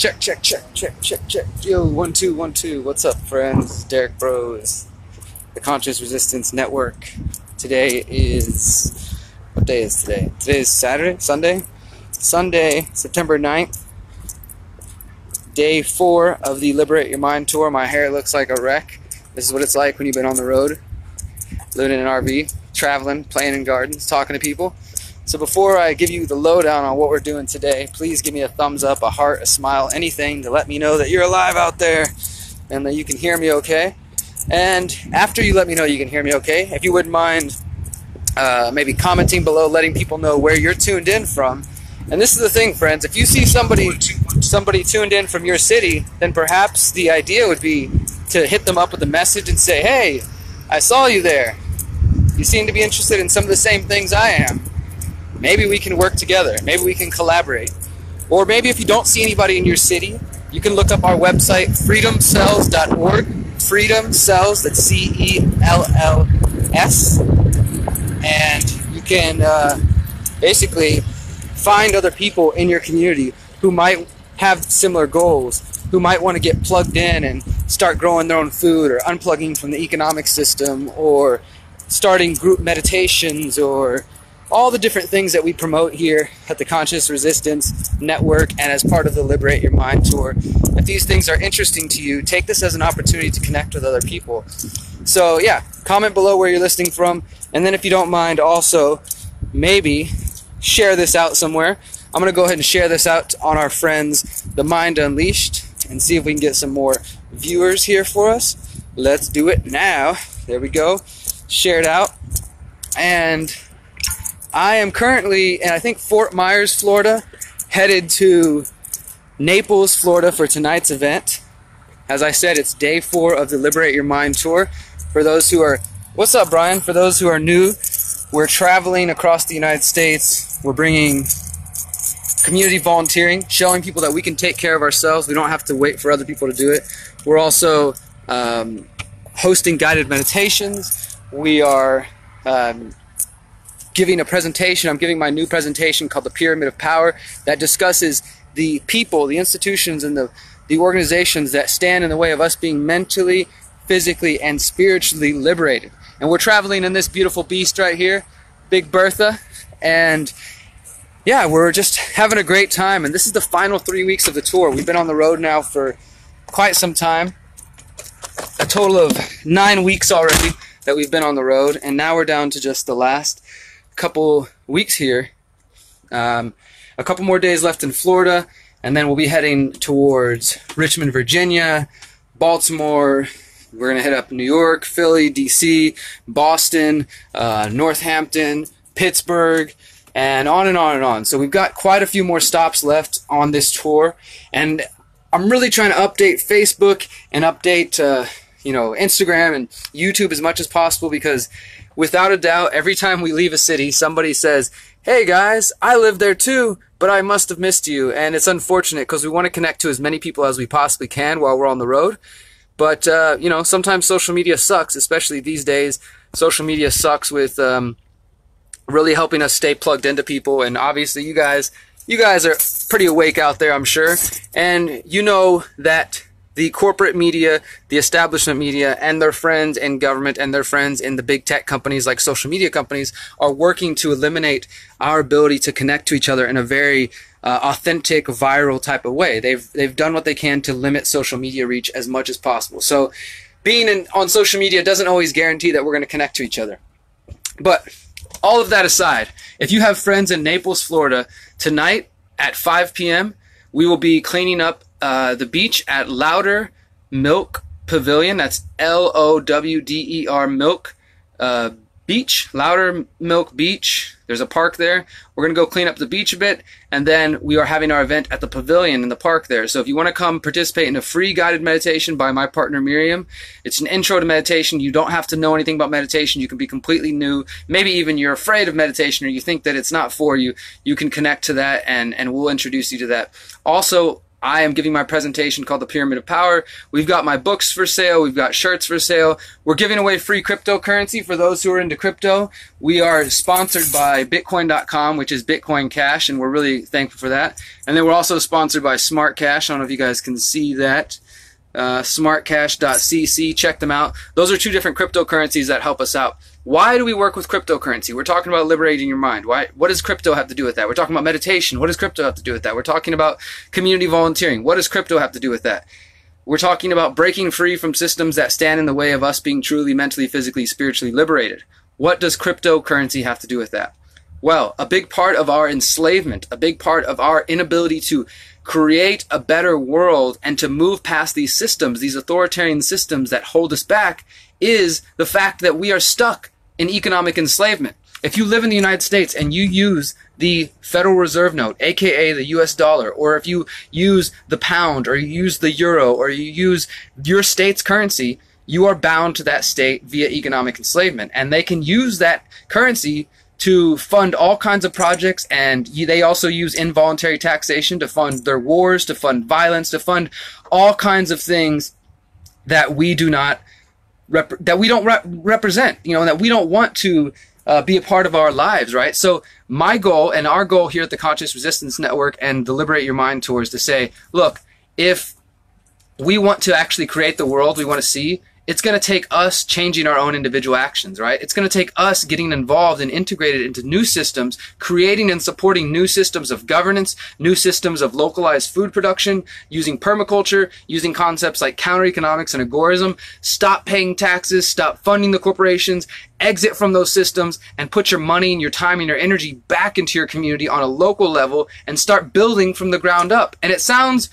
Check, check, check, check, check, check. Yo, 1 2 1 2. What's up, friends? Derek Bros, the Conscious Resistance Network. Today is, what day is today? Today is Saturday? Sunday, September 9th. Day 4 of the Liberate Your Mind tour. My hair looks like a wreck. This is what it's like when you've been on the road, living in an RV, traveling, playing in gardens, talking to people. So before I give you the lowdown on what we're doing today, please give me a thumbs up, a heart, a smile, anything to let me know that you're alive out there and that you can hear me okay. And after you let me know you can hear me okay, if you wouldn't mind maybe commenting below, letting people know where you're tuned in from. And this is the thing, friends, if you see somebody tuned in from your city, then perhaps the idea would be to hit them up with a message and say, hey, I saw you there. You seem to be interested in some of the same things I am. Maybe we can work together. Maybe we can collaborate. Or maybe if you don't see anybody in your city, you can look up our website, freedomcells.org. Freedom Cells, that's C-E-L-L-S. And you can basically find other people in your community who might have similar goals, who might want to get plugged in and start growing their own food, or unplugging from the economic system, or starting group meditations, or all the different things that we promote here at the Conscious Resistance Network and as part of the Liberate Your Mind tour. If these things are interesting to you, take this as an opportunity to connect with other people. So yeah, comment below where you're listening from, and then if you don't mind, also maybe share this out somewhere. I'm going to go ahead and share this out on our friends, The Mind Unleashed, and see if we can get some more viewers here for us. Let's do it now. There we go. Share it out. And I am currently in, I think, Fort Myers, Florida, headed to Naples, Florida for tonight's event. As I said, it's day 4 of the Liberate Your Mind tour. For those who are, what's up, Brian? For those who are new, we're traveling across the United States. We're bringing community volunteering, showing people that we can take care of ourselves. We don't have to wait for other people to do it. We're also hosting guided meditations. We are giving a presentation. I'm giving my new presentation called The Pyramid of Power that discusses the people, the institutions, and the organizations that stand in the way of us being mentally, physically, and spiritually liberated. And we're traveling in this beautiful beast right here, Big Bertha, and yeah, we're just having a great time. And this is the final 3 weeks of the tour. We've been on the road now for quite some time, a total of 9 weeks already that we've been on the road, and now we're down to just the last couple weeks here. A couple more days left in Florida, and then we'll be heading towards Richmond, Virginia, Baltimore. We're going to hit up New York, Philly, DC, Boston, Northampton, Pittsburgh, and on and on and on. So we've got quite a few more stops left on this tour, and I'm really trying to update Facebook and update Instagram and YouTube as much as possible, because without a doubt, every time we leave a city, somebody says, hey guys, I live there too, but I must have missed you. And it's unfortunate because we want to connect to as many people as we possibly can while we're on the road. But, sometimes social media sucks, especially these days. Social media sucks with really helping us stay plugged into people. And obviously you guys are pretty awake out there, I'm sure. And you know that the corporate media, the establishment media, and their friends in government and their friends in the big tech companies like social media companies are working to eliminate our ability to connect to each other in a very authentic, viral type of way. They've done what they can to limit social media reach as much as possible. So being on social media doesn't always guarantee that we're going to connect to each other. But all of that aside, if you have friends in Naples, Florida, tonight at 5 p.m., we will be cleaning up the beach at Lowdermilk Pavillion. That's L-O-W-D-E-R Milk Beach, Lowdermilk Beach. There's a park there. We're going to go clean up the beach a bit, and then we are having our event at the pavilion in the park there. So if you want to come participate in a free guided meditation by my partner Miriam, it's an intro to meditation. You don't have to know anything about meditation. You can be completely new. Maybe even you're afraid of meditation, or you think that it's not for you. You can connect to that, and we'll introduce you to that. Also, I am giving my presentation called The Pyramid of Power. We've got my books for sale. We've got shirts for sale. We're giving away free cryptocurrency for those who are into crypto. We are sponsored by Bitcoin.com, which is Bitcoin Cash, and we're really thankful for that. And then we're also sponsored by SmartCash. I don't know if you guys can see that. SmartCash.cc. Check them out. Those are two different cryptocurrencies that help us out. Why do we work with cryptocurrency? We're talking about liberating your mind. Why? What does crypto have to do with that? We're talking about meditation. What does crypto have to do with that? We're talking about community volunteering. What does crypto have to do with that? We're talking about breaking free from systems that stand in the way of us being truly mentally, physically, spiritually liberated. What does cryptocurrency have to do with that? Well, a big part of our enslavement, a big part of our inability to create a better world and to move past these systems, these authoritarian systems that hold us back, is the fact that we are stuck in economic enslavement. If you live in the United States and you use the Federal Reserve note, aka the US dollar, or if you use the pound, or you use the euro, or you use your state's currency, you are bound to that state via economic enslavement. And they can use that currency to fund all kinds of projects, and they also use involuntary taxation to fund their wars, to fund violence, to fund all kinds of things that we do not represent, you know, that we don't want to be a part of our lives, right? So my goal and our goal here at the Conscious Resistance Network and the Liberate Your Mind Tour is to say, look, if we want to actually create the world we want to see, it's going to take us changing our own individual actions, right? It's going to take us getting involved and integrated into new systems, creating and supporting new systems of governance, new systems of localized food production, using permaculture, using concepts like counter-economics and agorism. Stop paying taxes, stop funding the corporations, exit from those systems, and put your money and your time and your energy back into your community on a local level and start building from the ground up. And it sounds,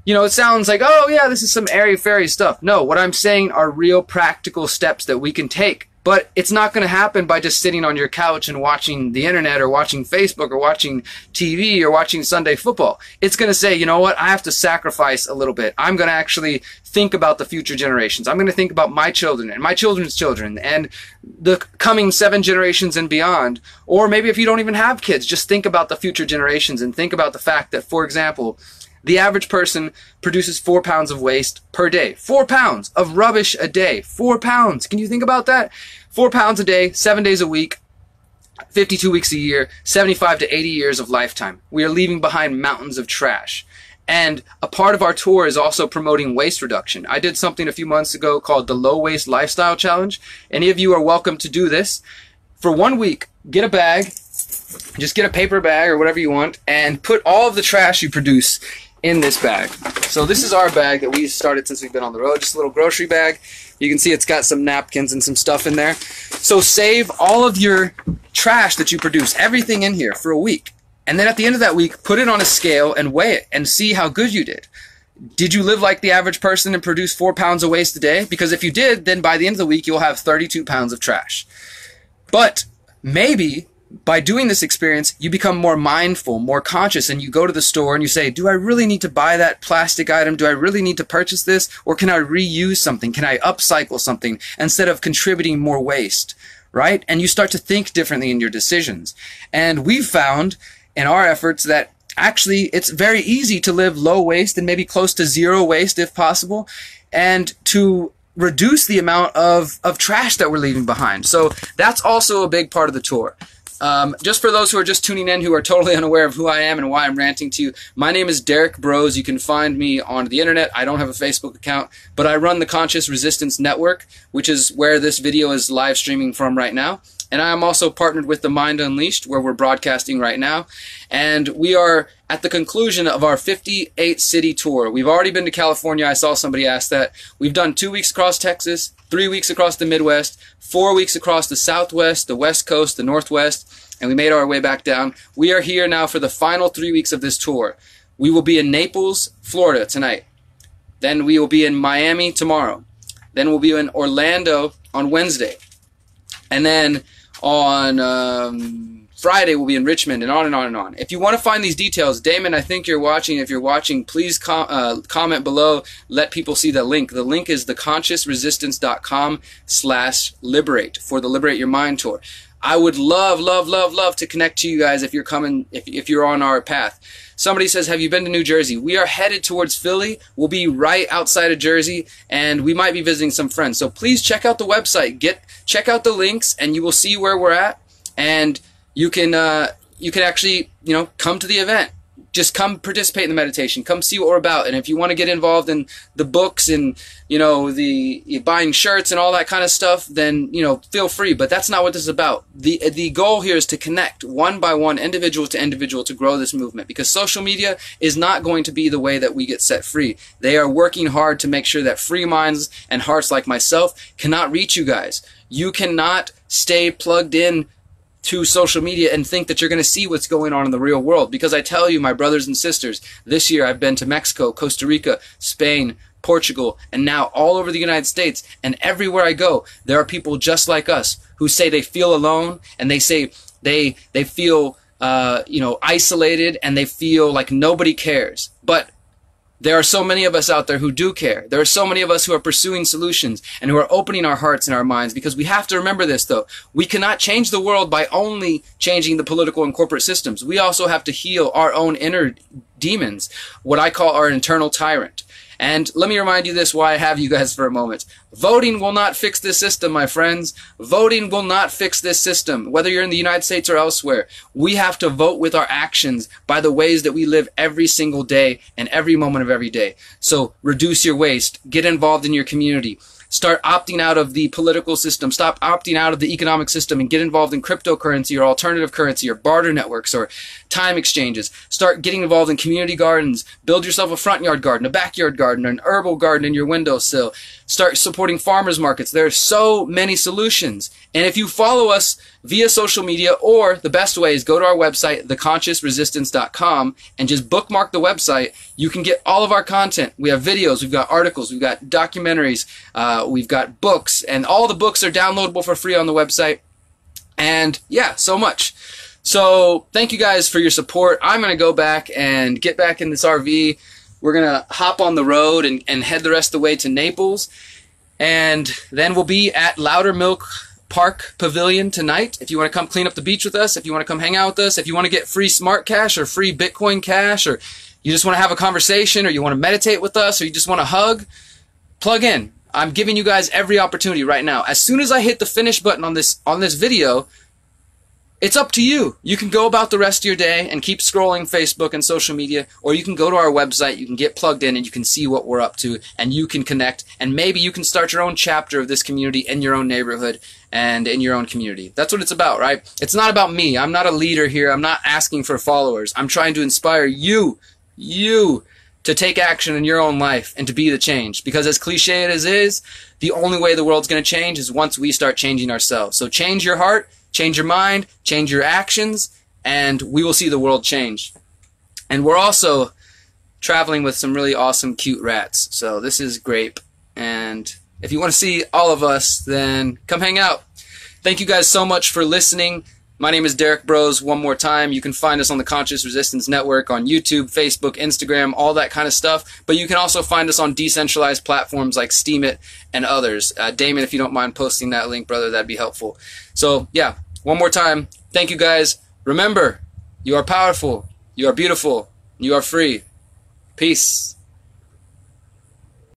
you know, it sounds like, oh yeah, this is some airy-fairy stuff. No, what I'm saying are real practical steps that we can take. But it's not going to happen by just sitting on your couch and watching the internet or watching Facebook or watching TV or watching Sunday football. It's going to say, you know what, I have to sacrifice a little bit. I'm going to actually think about the future generations. I'm going to think about my children and my children's children and the coming 7 generations and beyond. Or maybe if you don't even have kids, just think about the future generations and think about the fact that, for example, the average person produces 4 pounds of waste per day. 4 pounds of rubbish a day. 4 pounds. Can you think about that? 4 pounds a day, 7 days a week, 52 weeks a year, 75 to 80 years of lifetime. We are leaving behind mountains of trash. And a part of our tour is also promoting waste reduction. I did something a few months ago called the Low Waste Lifestyle Challenge. Any of you are welcome to do this. For 1 week, get a bag, just get a paper bag or whatever you want, and put all of the trash you produce in this bag. So this is our bag that we started since we've been on the road, just a little grocery bag. You can see it's got some napkins and some stuff in there. So save all of your trash that you produce, everything in here, for a week. And then at the end of that week, put it on a scale and weigh it and see how good you did. Did you live like the average person and produce 4 pounds of waste a day? Because if you did, then by the end of the week, you'll have 32 pounds of trash. But maybe by doing this experience, you become more mindful, more conscious, and you go to the store and you say, do I really need to buy that plastic item? Do I really need to purchase this? Or can I reuse something? Can I upcycle something instead of contributing more waste, right? And you start to think differently in your decisions. And we've found in our efforts that actually it's very easy to live low waste and maybe close to zero waste if possible, and to reduce the amount of trash that we're leaving behind. So that's also a big part of the tour. Just for those who are just tuning in, who are totally unaware of who I am and why I'm ranting to you, my name is Derek Bros. You can find me on the internet. I don't have a Facebook account, but I run the Conscious Resistance Network, which is where this video is live streaming from right now. And I am also partnered with The Mind Unleashed, where we're broadcasting right now. And we are at the conclusion of our 58-city tour. We've already been to California. I saw somebody ask that. We've done 2 weeks across Texas, 3 weeks across the Midwest, 4 weeks across the Southwest, the West Coast, the Northwest, and we made our way back down. We are here now for the final 3 weeks of this tour. We will be in Naples, Florida tonight. Then we will be in Miami tomorrow. Then we'll be in Orlando on Wednesday. And then on Friday we'll be in Richmond, and on and on and on. If you want to find these details, Damon, I think you're watching. If you're watching, please comment below. Let people see the link. The link is theconsciousresistance.com/liberate for the Liberate Your Mind tour. I would love, love, love, love to connect to you guys if you're coming, if you're on our path. Somebody says, have you been to New Jersey? We are headed towards Philly. We'll be right outside of Jersey, and we might be visiting some friends. So please check out the website. Check out the links, and you will see where we're at, and you can actually, come to the event. Just come participate in the meditation. Come see what we're about. And if you want to get involved in the books and, the buying shirts and all that kind of stuff, then, feel free. But that's not what this is about. The goal here is to connect one by one, individual to individual, to grow this movement. Because social media is not going to be the way that we get set free. They are working hard to make sure that free minds and hearts like myself cannot reach you guys. You cannot stay plugged in to social media and think that you're going to see what's going on in the real world. Because I tell you, my brothers and sisters, this year I've been to Mexico, Costa Rica, Spain, Portugal, and now all over the United States. And everywhere I go, there are people just like us who say they feel alone, and they say they feel isolated, and they feel like nobody cares. But there are so many of us out there who do care. There are so many of us who are pursuing solutions and who are opening our hearts and our minds, because we have to remember this, though. We cannot change the world by only changing the political and corporate systems. We also have to heal our own inner demons, what I call our internal tyrant. And let me remind you this while I have you guys for a moment. Voting will not fix this system, my friends. Voting will not fix this system, whether you're in the United States or elsewhere. We have to vote with our actions by the ways that we live every single day and every moment of every day. So reduce your waste. Get involved in your community. Start opting out of the political system. Stop opting out of the economic system and get involved in cryptocurrency or alternative currency or barter networks or time exchanges. Start getting involved in community gardens. Build yourself a front yard garden, a backyard garden, or an herbal garden in your windowsill. Start supporting farmers markets. There are so many solutions. And if you follow us via social media, or the best way is go to our website, theconsciousresistance.com, and just bookmark the website. You can get all of our content. We have videos, we've got articles, we've got documentaries, we've got books, and all the books are downloadable for free on the website. And yeah, so much. So thank you guys for your support. I'm going to go back and get back in this RV. We're going to hop on the road and head the rest of the way to Naples. And then we'll be at Lowdermilk Park Pavillion tonight. If you want to come clean up the beach with us, if you want to come hang out with us, if you want to get free SmartCash or free Bitcoin Cash, or you just want to have a conversation, or you want to meditate with us, or you just want to hug, plug in. I'm giving you guys every opportunity right now. As soon as I hit the finish button on this video, it's up to you. You can go about the rest of your day and keep scrolling Facebook and social media, or you can go to our website, you can get plugged in, and you can see what we're up to, and you can connect, and maybe you can start your own chapter of this community in your own neighborhood and in your own community. That's what it's about, right? It's not about me. I'm not a leader here. I'm not asking for followers. I'm trying to inspire you to take action in your own life and to be the change. Because as cliche as it is, the only way the world's going to change is once we start changing ourselves. So change your heart, change your mind, change your actions, and we will see the world change. And we're also traveling with some really awesome, cute rats. So this is Grape. And if you want to see all of us, then come hang out. Thank you guys so much for listening. My name is Derek Bros. One more time, you can find us on the Conscious Resistance Network on YouTube, Facebook, Instagram, all that kind of stuff. But you can also find us on decentralized platforms like Steemit and others. Damon, if you don't mind posting that link, brother, that'd be helpful. So, yeah, one more time, thank you guys. Remember, you are powerful, you are beautiful, you are free. Peace.